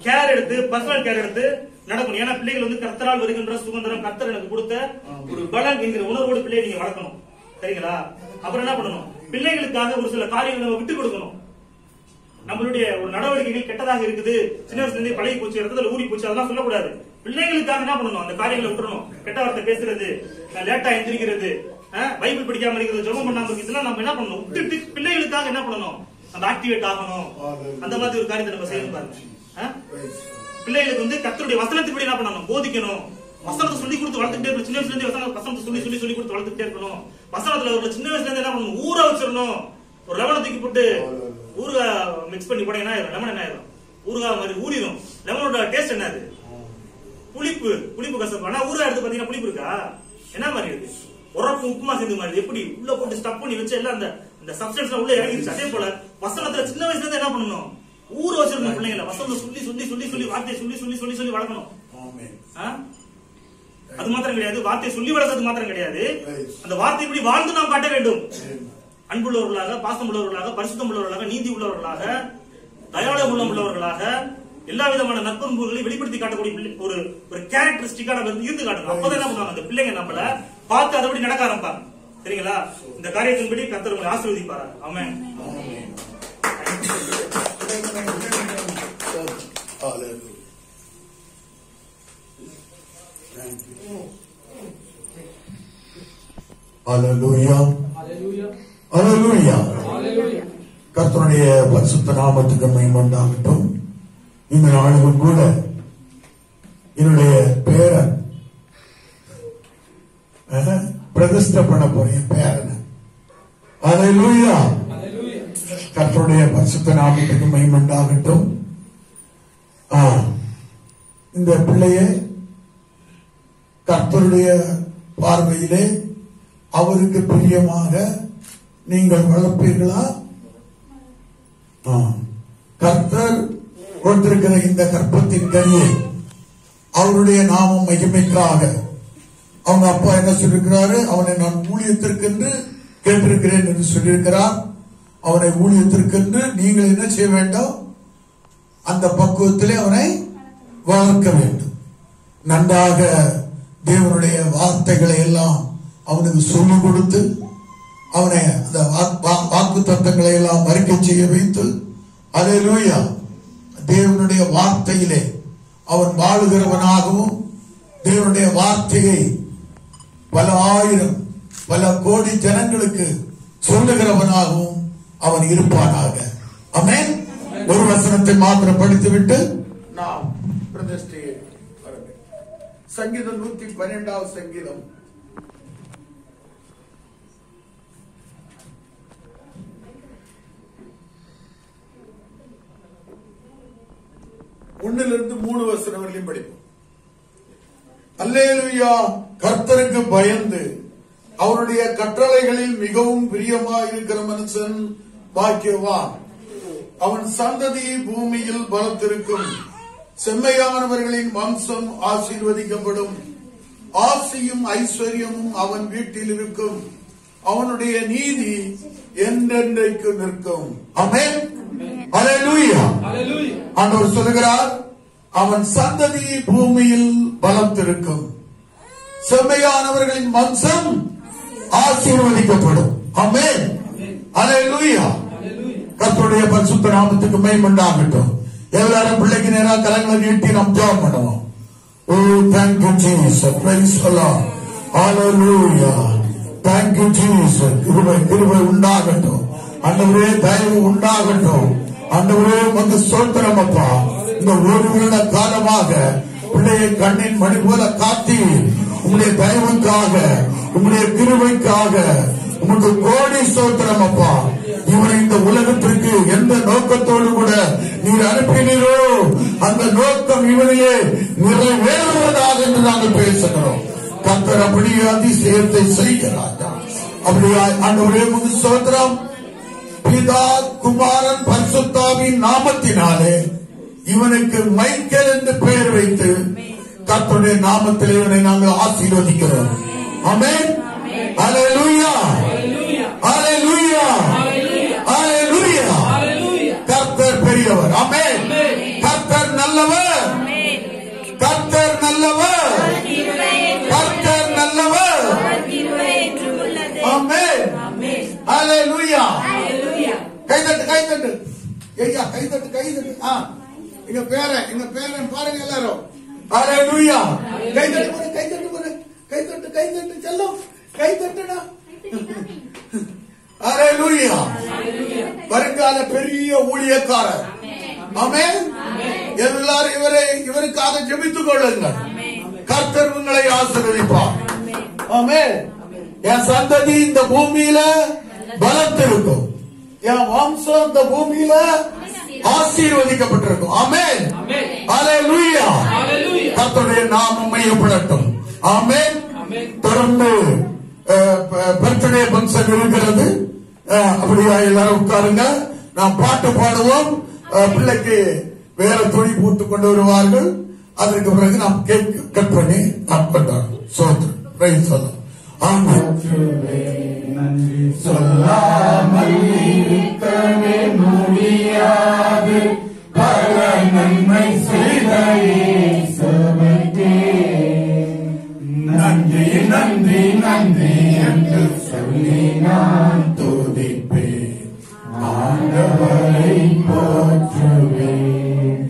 D: கேர் எடுத்து, பர்சனல் கேர் எடுத்து நடக்கணும். ஏன்னா பிள்ளைகள் வந்து கர்த்தரால் வருகின்ற சுதந்திரம், கர்த்தர் எனக்கு கொடுத்த ஒரு பலன் என்கிற உணர்வோடு பிள்ளையை நீங்க வளர்க்கணும். சரிங்களா? அப்புறம் என்ன பண்ணணும், பிள்ளைகளுக்காக ஒரு சில காரியங்களை நம்ம விட்டு கொடுக்கணும். நம்மளுடைய ஒரு நடவடிக்கைகள் கெட்டதாக இருக்குது, சின்ன வயசுல இருந்தே பழகி போச்சு, இடத்துல ஊறி போச்சு, அதெல்லாம் சொல்லக்கூடாது. பிள்ளைகளுக்காக என்ன பண்ணணும், அந்த காரியங்களை விட்டுறணும். கெட்ட வார்த்தை பேசுறது, லேட்டா எந்திரிக்கிறது, பைபிள் படிக்காம இருக்கிறது, ஜெபம் பண்ணாம இருக்கிறது, நம்ம என்ன பண்ணணும், விட்டுட்டு பிள்ளைகளுக்காக என்ன பண்ணணும், அந்த ஆக்டிவேட் ஆகணும். அந்த மாதிரி ஒரு காரியத்தை நம்ம செய்யணும் பாருங்க. பிள்ளைகளுக்கு வந்து கர்த்தருடைய வசனத்தின்படி என்ன பண்ணணும், போதிக்கணும். வசனத்தை சொல்லி கொடுத்து வளர்த்துட்டே இருக்கணும். சின்ன வயசுல இருந்தே வசனத்தை சொல்லி சொல்லி சொல்லி கொடுத்து வளர்த்துட்டே இருக்கணும். வசனத்துல ஒரு சின்ன வயசுல இருந்து என்ன பண்ணணும், ஊற வச்சிடணும். ஒரு லெமனை தூக்கி போட்டு ஊறுகாய் மிக்ஸ் பண்ணி போட என்ன ஆயிரும், லெமன் என்ன ஆயிரும், ஊறுகாய் மாதிரி ஊறிடும். லெமனோட டேஸ்ட் என்னது, புளிப்பு கசப்பு. ஆனா ஊறுகாய் எடுத்து பாத்தீங்கன்னா புளிப்பு இருக்கா, என்ன மாதிரி இருக்கு, உரப்பு உப்புமா சேர்ந்து மாதிரி. எப்படி உள்ள போட்டு ஸ்டப் பண்ணி வச்சு எல்லாம் அந்த சப்ஸ்டன்ஸ் உள்ள இறங்கிடுச்சு. அதே போல வசனத்துல சின்ன வயசுல இருந்து என்ன பண்ணணும், ஊற வச்சிருக்கணும் பிள்ளைங்களை. வசனத்தை சொல்லி சொல்லி சொல்லி சொல்லி வார்த்தையை சொல்லி சொல்லி சொல்லி சொல்லி வளர்க்கணும். அது மாத்திரம் கிடையாது, வார்த்தையை சொல்லி வளர்க்கறது மாத்திரம் கிடையாது, அந்த வார்த்தை இப்படி வாழ்ந்து நாம் காட்ட வேண்டும். அன்புள்ளவர்களாக, பாசம் உள்ளவர்களாக, பரிசுத்தம் உள்ளவர்களாக, நீதி உள்ளவர்களாக, தயாள உள்ளம் உள்ளவர்களாக, எல்லா விதமான நற்பண்புகளை வெளிப்படுத்தி காட்டக்கூடிய ஒரு கேரக்டரிஸ்டிக்கா நம்ம இருந்து காட்டணும். அப்பதான் என்ன பண்ணுவாங்க, அந்த பிள்ளைங்க நம்மள பார்த்து அதபடி நடக்க ஆரம்பிப்பாங்க. சரிங்களா? இந்த காரியத்தின்படி கர்த்தர் உங்களை ஆசீர்வதிப்பார். ஆமென்.
C: ஹல்லேலூயா, ஹல்லேலூயா, ஹல்லேலூயா. கர்த்தருடைய பரிசுத்த நாமத்துக்கு மகிமை உண்டாகட்டும். இந்த நாளும் கூட என்னுடைய பேரன் பிரதிஷ்டை பண்ண போறேன் பேரன். ஹல்லேலூயா, கர்த்தருடைய பரிசுத்த நாமத்துக்கு மகிமை உண்டாகட்டும். இந்த பிள்ளையை கர்த்தருடைய பார்வையிலே அவருக்கு பிரியமாக நீங்கள் வளர்ப்பீர்களா? கர்த்தர் கொடுத்திருக்கிற இந்த கற்பத்தின் கனியை அவருடைய நாமம் மகிமைக்காக அவங்க அப்பா என்ன சொல்லிருக்கிறாரு, அவனை நான் ஊழியத்திற்கென்று கேட்டிருக்கிறேன் என்று சொல்லியிருக்கிறார். அவனை ஊழியத்திற்கென்று நீங்கள் என்ன செய்ய வேண்டும், அந்த பக்குவத்திலே அவனை வளர்க்க வேண்டும். நன்றாக தேவனுடைய வார்த்தைகளை எல்லாம் அவனுக்கு சொல்லிக் கொடுத்து அவனை அந்த வாக்கு தத்தங்களை எல்லாம் அறிக்கை செய்ய வைத்து, அல்லேலூயா, தேவனுடைய வார்த்தையிலே அவன் வாழுகிறவனாகவும் தேவனுடைய வார்த்தையை பல ஆயிரம் பல கோடி ஜனங்களுக்கு சொல்லுகிறவனாகவும் அவன் இருப்பானாக. ஆமென். ஒரு வசனத்தை மாத்திரம் படித்துவிட்டு நாம் பிரதிஷ்டையை சங்கீதம் 112வது சங்கீதம் 1-3 வசனம் வரையிலும் படிப்போம். அல்லேலூயா. கர்த்தருக்கு பயந்து அவருடைய கட்டளைகளில் மிகவும் பிரியமாயிருக்கிற மனுஷன் பாக்கியவான். அவன் சந்ததி பூமியில் பலத்திருக்கும். செம்மையானவர்களின் வம்சம் ஆசீர்வதிக்கப்படும். ஆசியும் ஐஸ்வர்யமும் அவன் வீட்டில் இருக்கும். அவனுடைய நீதி என்றென்றைக்கு நிற்கும். ஆமென். அல்லேலூயா. ஆண்டவர் சொல்லுகிறார், அவன் சந்ததி பூமியில் பலத்திருக்கும், செம்மையானவர்களின் வம்சம் ஆசீர்வதிக்கப்படும். ஆமென். அல்லேலூயா. கர்த்தருடைய பரிசுத்த நாமத்துக்கு மகிமை உண்டாகட்டும். எல்லாரும் பிள்ளைக்கு நேரா கரங்களை நீட்டி நாம் ஜெபம் பண்ணுவோம். ஓ thank you Jesus, praise the Lord, hallelujah, thank you Jesus. கிருபை உண்டாகட்டும் ஆண்டவரே, தயவு உண்டாகட்டும் ஆண்டவரே. உமக்கு ஸ்தோத்திரம் அப்பா. இந்த ஒரு வருட காலமாக பிள்ளையை கண்ணின் மணி போல காத்தி உங்களுடைய தயவுக்காக, உங்களுடைய கிருபைக்காக உமக்கு கோடி ஸ்தோத்திரம் அப்பா. இவனை இந்த உலகத்திற்கு எந்த நோக்கத்தோடு கூட நீர் அனுப்பினீரோ அந்த நோக்கம் இவனையே நிறைவேறுவதாக என்று நாங்கள் பேசுகிறோம். கர்த்தர் அப்படியே அதிசயத்தை செய்கிறார். அப்படியா ஆண்டவரே உமக்கு ஸ்தோத்திரம். பிதா குமாரன் பரிசுத்தாவின் நாமத்தினாலே இவனுக்கு மைக்கேல் என்று பெயர் வைத்து கர்த்தருடைய நாமத்தில் இவனை நாங்கள் ஆசீர்வதிக்கிறோம். ஆமென். அல்லேலூயா, அல்லேலூயா, அல்லேலூயா. கர்த்தர் பெரியவர். ஆமென். கர்த்தர் நல்லவர், கர்த்தர் நல்லவர், கர்த்தர் நல்லவர். ஆமென். அல்லேலூயா. கைதட்டு கைதட்டு ஐயா, கைதட்டு கைதட்டு. எங்க பேரன் பாருங்க எல்லாரும். அல்லேலூயா. கைதட்டு போடு, கைதட்டு போடு, கைதட்டு கைதட்டு செல்லும், கைதட்டுடா. அல்லேலூயா. வருங்கால பெரிய ஊழியக்காரர். ஆமென். எல்லாரும் இவருக்காக ஜெபித்துக் கொள்ளுங்கள். கர்த்தர் உங்களை ஆசீர்வதிப்பார். ஆமென். என் சந்ததி இந்த பூமியில பலத்திருக்கும், என் வம்சம் இந்த பூமியில ஆசீர்வதிக்கப்பட்டிருக்கும். ஆமென். அல்லேலூயா. கர்த்தருடைய நாமம் மையப்படட்டும். ஆமென். தொடர்ந்து பர்த்டே ஃபங்க்ஷன் இருக்கிறது. அப்படியா எல்லாரும் உட்காருங்க. நாம் பாட்டு பாடுவோம். பிள்ளைக்கு வேற துணி போட்டு கொண்டு வருவார்கள். அதற்கு பிறகு நாம் கேக் கட் பண்ணி நாம் கொண்டாடுவோம். சோத்ரம் பிரைஸ் சொல்லலாம்.
E: நன்றி சொல்லாமல் இருக்கவே முடியாது, பல நன்மை செய்த இயேசுவுக்கே நன்றி நன்றி நன்றி என்று சொல்லி நான் துதிப்பேன், ஆண்டவரை போற்றுவேன்.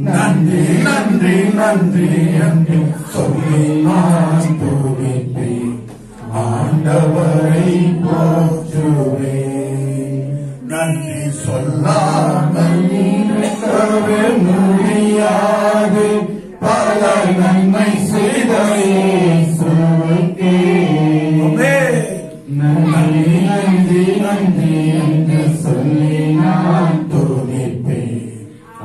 E: நன்றி நன்றி நன்றி என்று சொல்லி நான் துதிப்பேன், ஆண்டவரை போற்றுவேன். நன்றி சொல்லாமல் இருக்கவே முடியாது, பல நன்மை செய்த இயேசுவுக்கே நன்றி நன்றி நன்றி என்று சொல்லி நான் துதிப்பேன்,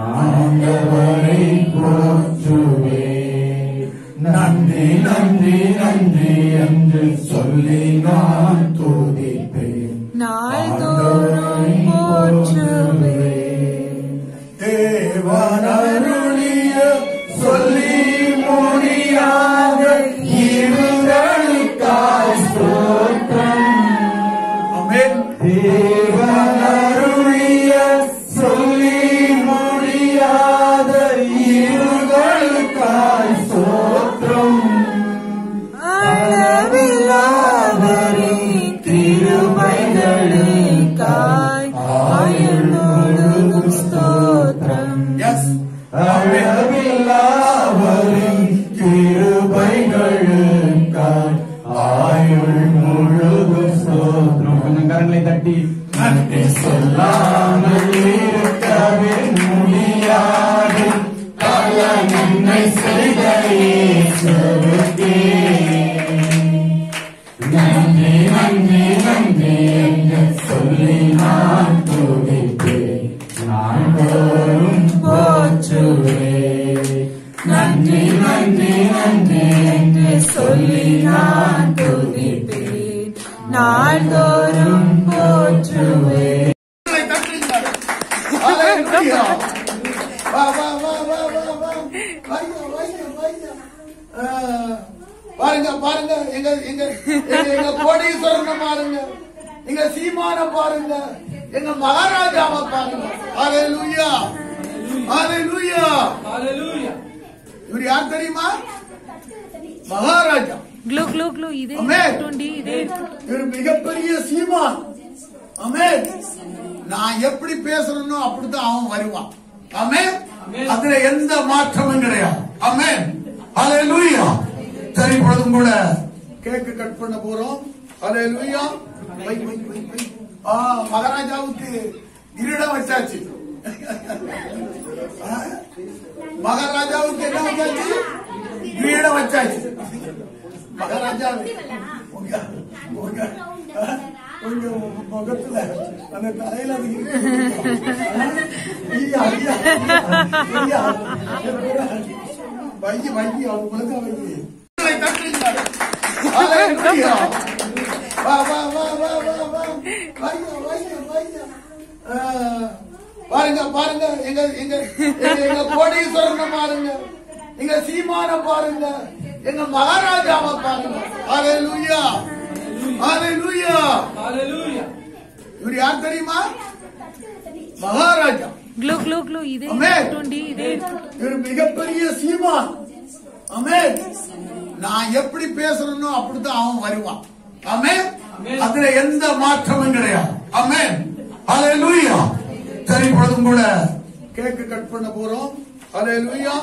E: ஆண்டவரை போற்றுவேன். நன்றி நன்றி நன்றி என்று சொல்லி நான் துதிப்பேன், நாள்தோறும் போற்றுவேன். தேவனருளிய சொல்லி முடியாத ஈவுகளுக்காய் ஸ்தோத்திரம். ஆமென். தேவனருளிய சொல்லி முடியாத ஈவுகளுக்காய் ஸ்தோத்திரம். அளவில்லாதவரின் கிருபைகளுக்காய் ஆயுளோடும் ஸ்தோத்திரம். அளவில்லாதவரின் கிருபைகளுக்காய் ஆயுள் முழுதும் ஸ்தோத்திரம். கொஞ்சம் கரங்களை தட்டி நன்றி சொல்லாமல் இருக்கவே முடியாது, பல நன்மை செய்த இயேசுவுக்கே நன்றி நன்றி நன்றி என்று சொல்லி நான் துதிப்பேன், நாள்தோறும் போற்றுவேன். நன்றி நன்றி நன்றி என்று சொல்லி நான் துதிப்பேன், நாள்தோறும் போற்றுவேன்.
C: பாருங்க பாருங்க, எங்க கோடீஸ்வரனை பாருங்க, எங்க சீமான பாருங்க, எங்க மகாராஜாவை பாருங்க. ஹalleluya ஹalleluya
F: ஹalleluya.
C: இவர் யார் தெரியுமா? மகாராஜா.
E: க்ளூ க்ளூ க்ளூ இதே
C: ஆமென்.
E: டுண்டி இதே
C: இவர் மிகப்பெரிய சீமான். ஆமென். நான் எப்படி பேசறேனோ அப்படிதான் அவன் வருவான். ஆமென். அதுல எந்த மாற்றமும் கிடையாது. ஆமென். ஹalleluya. சரி, இப்பொழுதும் கூட கேக் கட் பண்ண போறோம். ஹalleluya. மகாராஜாவுக்கு கிரீடம் வச்சாச்சு. மகாராஜாவுக்கு என்ன வச்சாச்சு? கிரீடம் வச்சாச்சு. மகாராஜா உங்க முகத்துல அந்த தலையில வைகி வைகி அவங்களுக்கு வைகி பாருங்க பாருங்க, எங்க எங்க எங்க கோடீஸ்வரனை பாருங்க, எங்க சீமான பாருங்க, எங்க மகாராஜாவை பாருங்க. ஹalleluya ஹalleluya
F: ஹalleluya.
C: இவர் யார் தெரியுமா? மகாராஜா.
E: க்ளூ க்ளூ க்ளூ இதே
C: ஆமென்.
E: டுண்டி இதே
C: இவர் மிகப்பெரிய சீமான். ஆமென். நான் எப்படி பேசறேனோ அப்படிதான் அவன் வருவான். ஆமென். அதுல எந்த மாற்றமும் கிடையாது. ஆமென். ஹalleluya. சரி, இப்பொழுதும் கூட கேக் கட் பண்ண போறோம். ஹalleluya.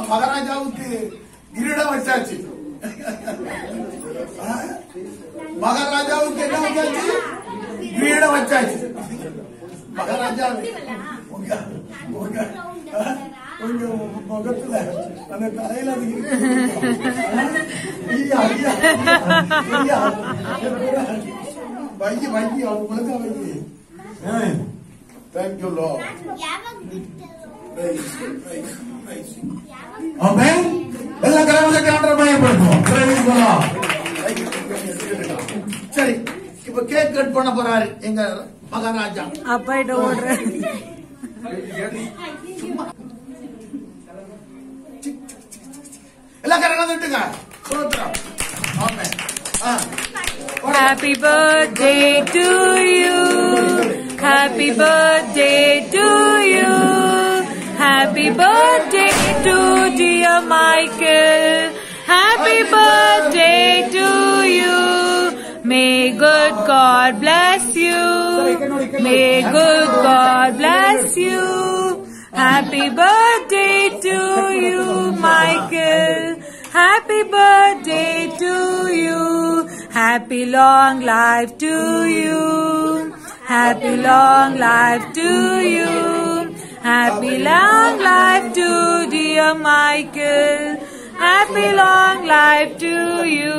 C: மகாராஜாவுக்கு கிரீடம் வச்சாச்சு. மகாராஜாவுக்கு என்ன வச்சாச்சு? கிரீடம் வச்சாச்சு. மகாராஜா உங்க முகத்துல அந்த தலையில வைகி வைகி அவங்களுக்கு வைகி. Thank you low. ஆமென். எல்லா கடவுளுக்கு ஆண்டவரை மகிமைப்படுத்துவோம். Praise the lord. சரி, இப்ப கேக் கட் பண்ண போறாரு எங்க மகாராஜா.
E: அப்பாயிட்ட ஓடுற
C: எல்லா கடவுளும் விட்டுங்க. ஸ்தோத்திரம். ஆமென்.
E: Happy birthday to you. Happy birthday to you. Happy birthday to dear Michael. Happy birthday to you. May good God bless you. May good God bless you. Happy birthday to you, Michael. Happy birthday to you. Happy long life to you. Happy long life to you. Happy long life to dear Michael. Happy long life to you.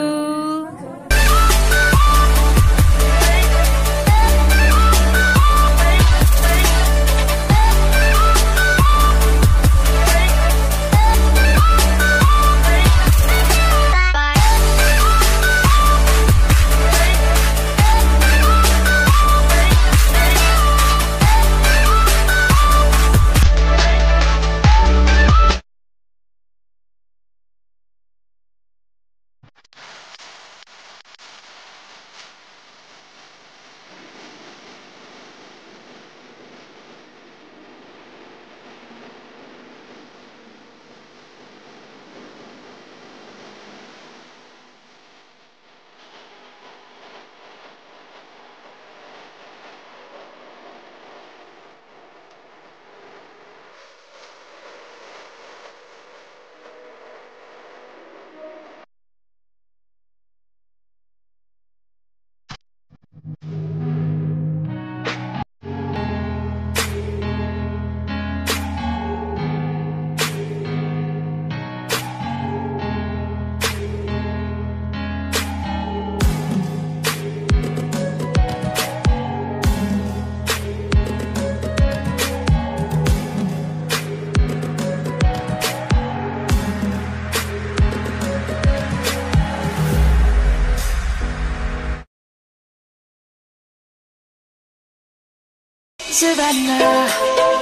G: Savannah.